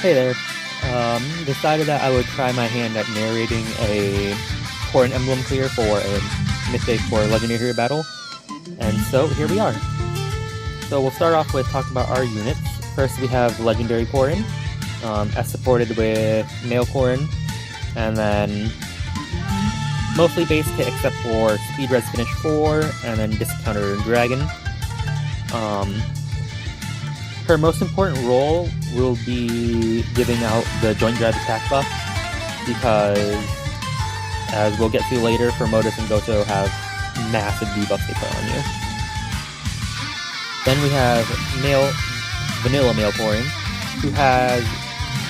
Hey there. Decided that I would try my hand at narrating a Corrin Emblem clear for a Mythic or Legendary Hero battle, and so here we are. So we'll start off with talking about our units. First we have Legendary Corrin, as supported with Male Corrin, and then mostly base kit except for Speed Res Finish 4, and then Discounter Dragon. Her most important role will be giving out the Joint Grab attack buff, because, as we'll get to later, Fomortiis and Gotoh have massive debuffs they put on you. Then we have Vanilla Male Corrin, who has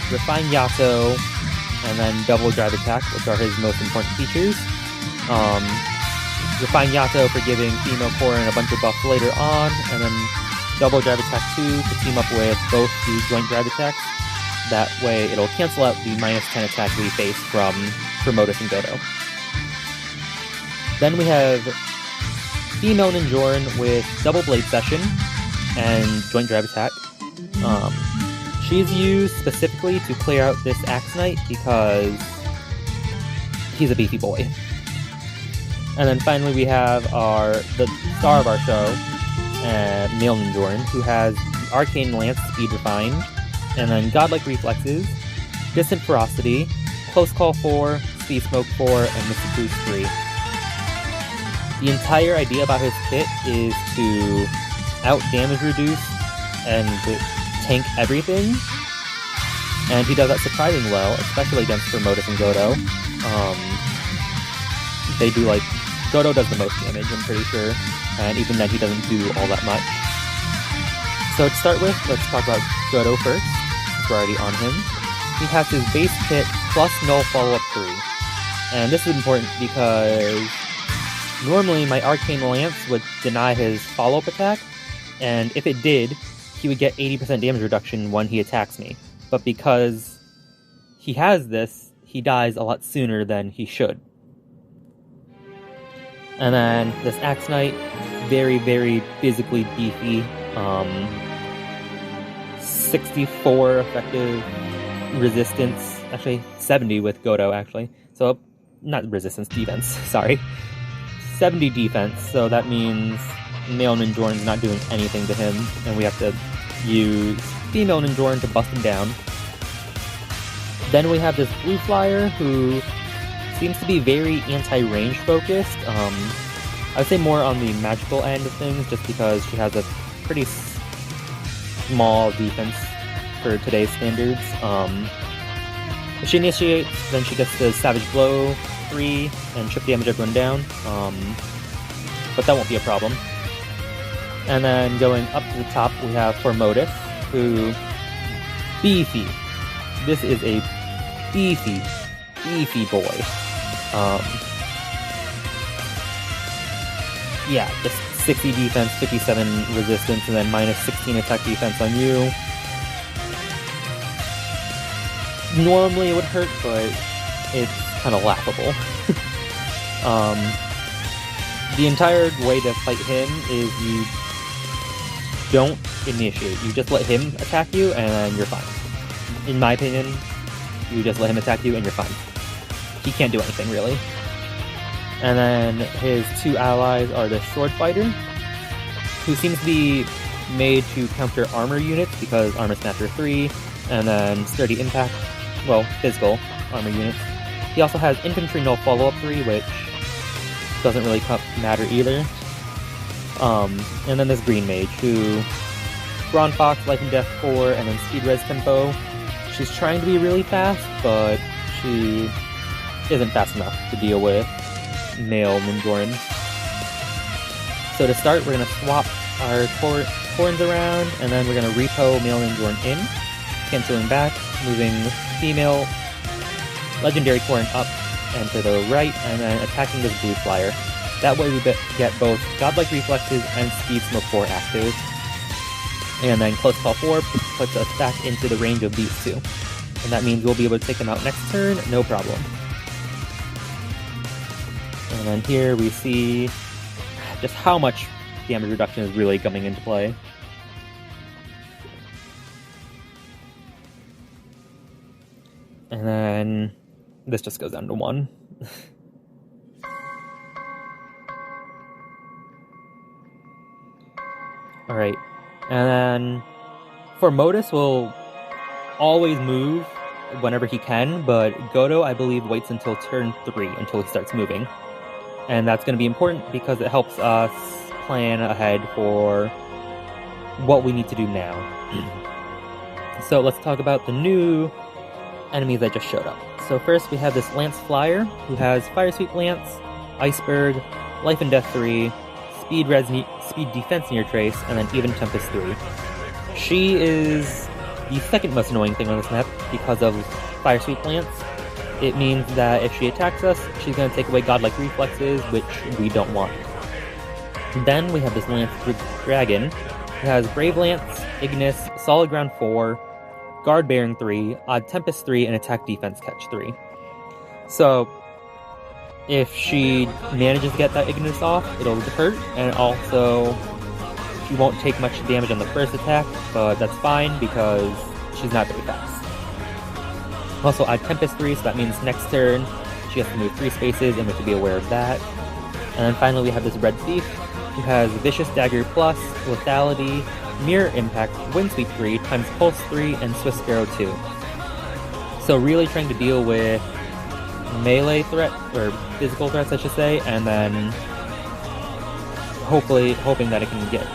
Refined Yato, and then Double Drive Attack, which are his most important features. Refined Yato for giving female Corrin a bunch of buffs later on, and then Double Drive Attack 2 to team up with both the Joint Drive Attacks. That way it'll cancel out the -10 attack we face from Fomortiis and Gotoh. Then we have female Ninjorin with Double Blade Session and Joint Drive Attack. She's used specifically to clear out this Arknight because he's a beefy boy. And then finally we have the star of our show, Male Ninjorin, who has Arcane Lance Speed Refined, and then Godlike Reflexes, Distant Ferocity, Close Call 4, Speed Smoke 4, and Mystic Boost 3. The entire idea about his kit is to out-damage reduce and tank everything, and he does that surprisingly well, especially against Fomortiis and Gotoh. Gotoh does the most damage, I'm pretty sure, and even then he doesn't do all that much. So to start with, let's talk about Gotoh first, since we're already on him. He has his base kit plus null follow-up 3. And this is important because normally my Arcane Lance would deny his follow-up attack, and if it did, he would get 80% damage reduction when he attacks me. But because he has this, he dies a lot sooner than he should. And then this Arknight, very, very physically beefy, 64 effective resistance, actually 70 with Gotoh actually, so not resistance, defense, sorry. 70 defense, so that means Male Ninjorin's not doing anything to him, and we have to use Female Ninjorin to bust him down. Then we have this Blue Flyer, who seems to be very anti-range focused. I would say more on the magical end of things, just because she has a pretty small defense for today's standards. If she initiates, then she gets the Savage Blow 3 and chip damage everyone down, but that won't be a problem. And then going up to the top, we have Fomortiis, who... Beefy. This is a beefy boy. Yeah, just 60 defense, 57 resistance, and then -16 attack defense on you. Normally it would hurt, but it's kind of laughable. The entire way to fight him is you don't initiate. You just let him attack you, and you're fine. In my opinion, you just let him attack you, and you're fine. He can't do anything, really. And then his two allies are the Sword Fighter, who seems to be made to counter armor units, because Armor Smasher 3, and then Sturdy Impact, well, physical armor units. He also has Infantry Null Follow-Up 3, which doesn't really matter either. And then this Green Mage, who Brawn Fox, Life and Death 4, and then Speed Res Tempo. She's trying to be really fast, but she isn't fast enough to deal with Male Ninjorin. So to start, we're going to swap our Corrins around, and then we're going to repo Male Ninjorin in, canceling back, moving female Legendary Corrin up and to the right, and then attacking this Blue Flyer. That way we get both Godlike Reflexes and Speed Smoke 4 active. And then Close Call 4 puts us back into the range of these two. And that means we'll be able to take them out next turn, no problem. And then here we see just how much damage reduction is really coming into play. And then this just goes down to 1. Alright, and then Fomortiis will always move whenever he can, but Gotoh, I believe, waits until turn 3 until he starts moving. And that's going to be important because it helps us plan ahead for what we need to do now. So let's talk about the new enemies that just showed up. So first we have this Lance Flyer, who has Fire Sweep Lance, Iceberg, Life and Death 3, Speed Defense Near Trace, and then Even Tempest 3. She is the second most annoying thing on this map because of Fire Sweep Lance. It means that if she attacks us, she's going to take away godlike reflexes, which we don't want. Then we have this Lance Dragon. It has Brave Lance, Ignis, Solid Ground 4, Guard Bearing 3, Odd Tempest 3, and Attack Defense Catch 3. So, if she manages to get that Ignis off, it'll hurt, and also she won't take much damage on the first attack, but that's fine because she's not very fast. Also, Odd Tempest 3, so that means next turn she has to move 3 spaces, and we have to be aware of that. And then finally we have this Red Thief, who has Vicious Dagger Plus, Lethality, Mirror Impact, Wind Sweep 3, times Pulse 3, and Swift Sparrow 2. So really trying to deal with melee threat, or physical threats I should say, and then hoping that it can get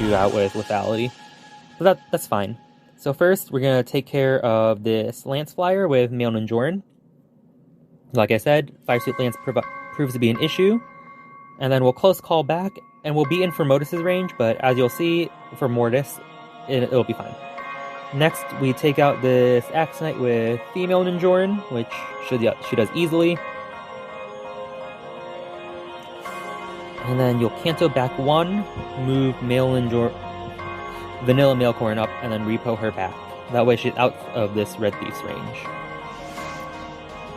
you out with lethality. So that's fine. So first we're going to take care of this Lance Flyer with Male Ninjoran. Like I said, Fire Sweep Lance proves to be an issue. And then we'll close call back, and we'll be in Fomortiis' range, but as you'll see, Fomortiis, it'll be fine. Next, we take out this Axe Knight with Female Ninjoran, which she does easily. And then you'll Canto back 1, move Vanilla Male Corrin up, and then repo her back. That way she's out of this Red Thief's range.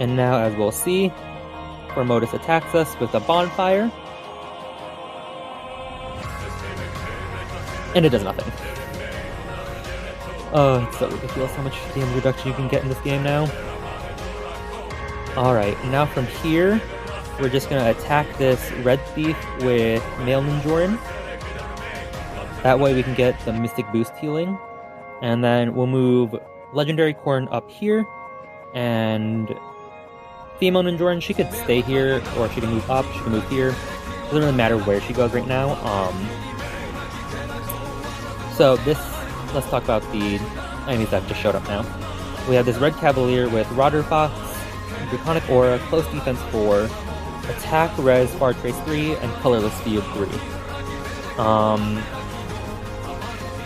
And now, as we'll see, Fomortiis attacks us with a Bonfire. And it does nothing. Oh, it's so ridiculous how much damage reduction you can get in this game now. Alright, now from here, we're just going to attack this Red Thief with Male Ninjoran. That way we can get the Mystic Boost healing. And then we'll move Legendary Corrin up here. And Female Ninjoran, she could stay here, or she can move up, she can move here. Doesn't really matter where she goes right now. So let's talk about the enemies that just showed up now. We have this Red Cavalier with Rodder Fox, Draconic Aura, Close Defense 4, Attack, Res, Far Trace 3, and Colorless Field 3.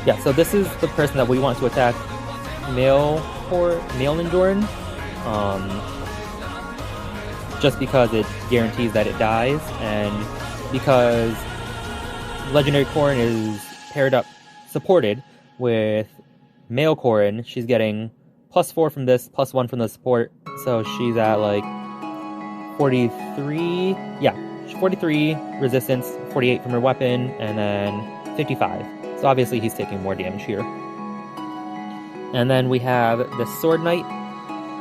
Yeah, so this is the person that we want to attack Male Ninjoran. Just because it guarantees that it dies, and because Legendary Corrin is paired up, supported with Male Corrin, she's getting +4 from this, +1 from the support, so she's at like 43, yeah, 43 resistance, 48 from her weapon, and then 55. So obviously he's taking more damage here. And then we have the Sword Knight,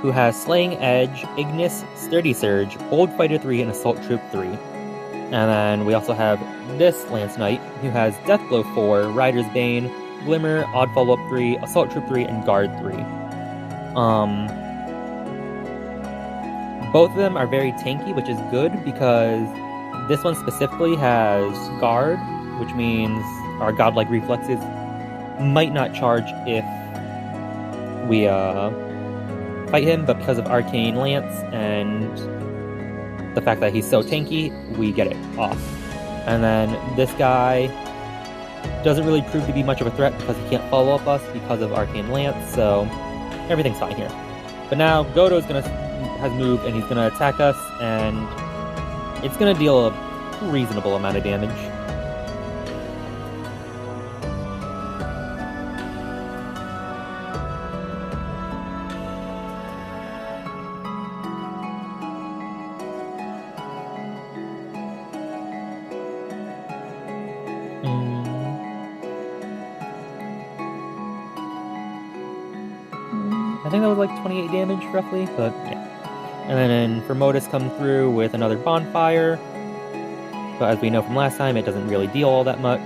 who has Slaying Edge, Ignis, Sturdy Surge, Bold Fighter 3, and Assault Troop 3. And then we also have this Lance Knight, who has Death Blow 4, Rider's Bane, Glimmer, Odd Follow-Up 3, Assault Troop 3, and Guard 3. Both of them are very tanky, which is good, because this one specifically has Guard, which means our godlike reflexes might not charge if we fight him, but because of Arcane Lance and the fact that he's so tanky, we get it off. And then this guy doesn't really prove to be much of a threat because he can't follow up us because of Arcane Lance, so everything's fine here. But now Gotoh has moved and he's gonna attack us, and it's gonna deal a reasonable amount of damage. think that was like 28 damage roughly, but yeah. And then Fomortiis come through with another bonfire, but as we know from last time, it doesn't really deal all that much.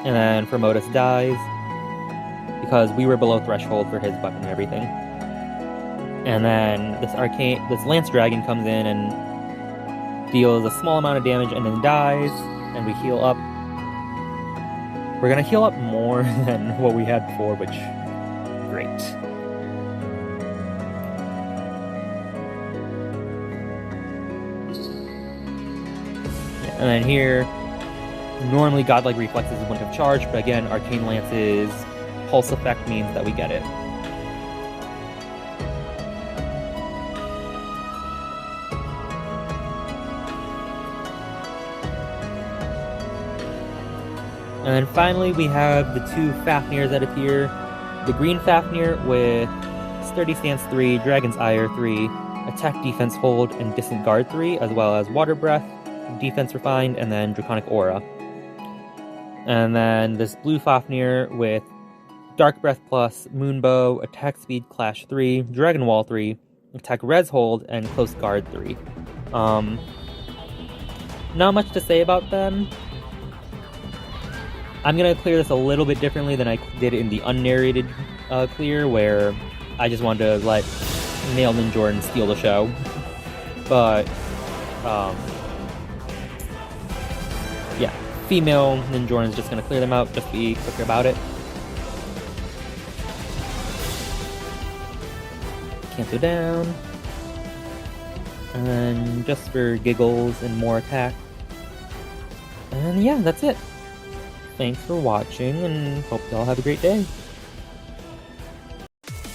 And then Fomortiis dies because we were below threshold for his weapon and everything. And then this Lance Dragon comes in and deals a small amount of damage and then dies, and we heal up. We're gonna heal up more than what we had before, which great. Yeah, and then here, normally Godlike Reflexes wouldn't have charged, but again, Arcane Lance's Pulse effect means that we get it. And then finally, we have the two Fafnirs that appear. The green Fafnir with Sturdy Stance 3, Dragon's Ire 3, Attack, Defense, Hold, and Distant Guard 3, as well as Water Breath, Defense Refined, and then Draconic Aura. And then this blue Fafnir with Dark Breath Plus, Moonbow, Attack Speed Clash 3, Dragon Wall 3, Attack Res Hold, and Close Guard 3. Not much to say about them. I'm going to clear this a little bit differently than I did in the unnarrated clear, where I just wanted to let male Ninjordan steal the show. But, yeah, female Ninjordan's just going to clear them out, just be quicker about it. Cancel down. And then just for giggles and more attack. And yeah, that's it. Thanks for watching, and hope you all have a great day.